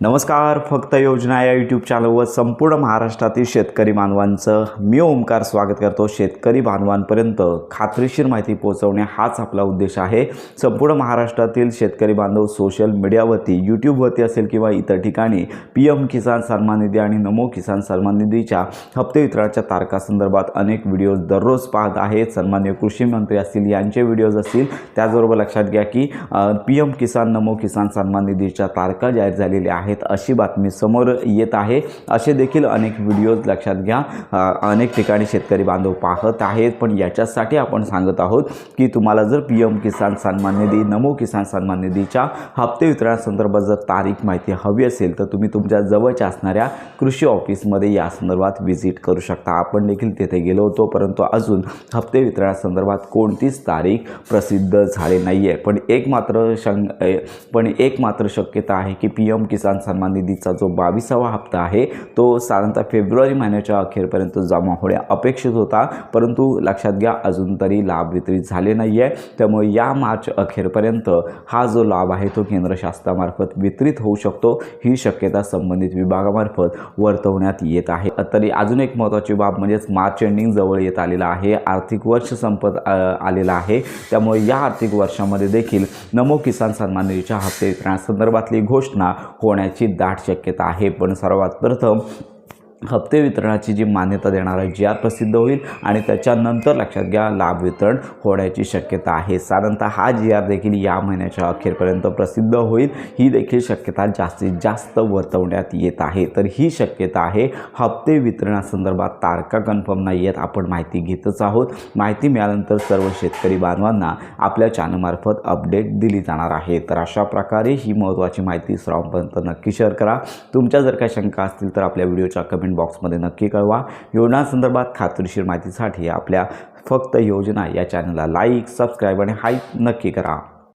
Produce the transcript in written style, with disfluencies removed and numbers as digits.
नमस्कार. फक्त योजना या यूट्यूब चॅनलवर संपूर्ण महाराष्ट्रातील शेतकरी बांधवांचं मी ओमकार स्वागत करतो. शेतकरी बांधवांपर्यंत खात्रीशीर माहिती पोहोचवणे हाच आपला उद्देश आहे. संपूर्ण महाराष्ट्रातील शेतकरी बांधव सोशल मीडियावरती, यूट्यूबवरती असेल किंवा इतर ठिकाणी PM किसान सन्मान निधी आणि नमो किसान सन्मान निधीच्या हप्ते वितरणाच्या तारखासंदर्भात अनेक व्हिडिओज दररोज पाहत आहेत. सन्माननीय कृषी मंत्री असतील यांचे व्हिडिओज असतील. त्याचबरोबर लक्षात घ्या की PM किसान नमो किसान सन्मान निधीच्या तारखा जाहीर झालेल्या आहेत अशी बातमी समोर येत आहे. असे देखील अनेक व्हिडिओज लक्षात घ्या अनेक ठिकाणी शेतकरी बांधव पाहत आहेत. पण याच्यासाठी आपण सांगत आहोत की तुम्हाला जर PM किसान सन्मान निधी नमो किसान सन्मान निधीच्या हप्ते वितरणासंदर्भात जर तारीख माहिती हवी असेल तर तुम्ही तुमच्या जवळच्या असणाऱ्या कृषी ऑफिसमध्ये या संदर्भात व्हिजिट करू शकता. आपण देखील तेथे गेलो होतो, परंतु अजून हप्ते वितरणासंदर्भात कोणतीच तारीख प्रसिद्ध झाली नाही आहे. पण एक मात्र शक्यता आहे की PM किसान सन्मान निधीचा जो 22वा हप्ता आहे तो साधारणतः फेब्रुवारी महिन्याच्या अखेरपर्यंत जमा होणे अपेक्षित होता, परंतु लक्षात घ्या अजून तरी लाभ वितरित झाले नाही आहे. त्यामुळे या मार्च अखेरपर्यंत हा जो लाभ आहे तो केंद्र शासनामार्फत वितरित होऊ शकतो, ही शक्यता संबंधित विभागामार्फत वर्तवण्यात येत आहे. तरी अजून एक महत्त्वाची बाब म्हणजेच मार्च एंडिंग जवळ येत आलेला आहे, आर्थिक वर्ष संपत आलेला आहे. त्यामुळे या आर्थिक वर्षामध्ये देखील नमो किसान सन्मान निधीच्या हप्ते वितरणासंदर्भातली घोषणा होण्याची दाट शक्यता आहे. पण सर्वात प्रथम हप्ते वितरणाची जी मान्यता देणारा GR प्रसिद्ध होईल आणि त्याच्यानंतर लक्षात घ्या लाभ वितरण होण्याची शक्यता आहे. साधारणतः हा GR देखील या महिन्याच्या अखेरपर्यंत प्रसिद्ध होईल, ही देखील शक्यता जास्तीत जास्त वर्तवण्यात येत आहे. तर ही शक्यता आहे. हप्ते वितरणासंदर्भात तारखा कन्फर्म नाही आहेत, आपण माहिती घेतच आहोत. माहिती मिळाल्यानंतर सर्व शेतकरी बांधवांना आपल्या चॅनलमार्फत अपडेट दिली जाणार आहे. तर अशा प्रकारे ही महत्त्वाची माहिती सर्वांपर्यंत नक्की शेअर करा. तुमच्या जर काही शंका असतील तर आपल्या व्हिडिओच्या कमेंट बॉक्समध्ये नक्की कळवा. योजनांसंदर्भात खात्रीशीर माहितीसाठी आपल्या फक्त योजना या चॅनलला लाईक, सबस्क्राईब आणि हाईप नक्की करा.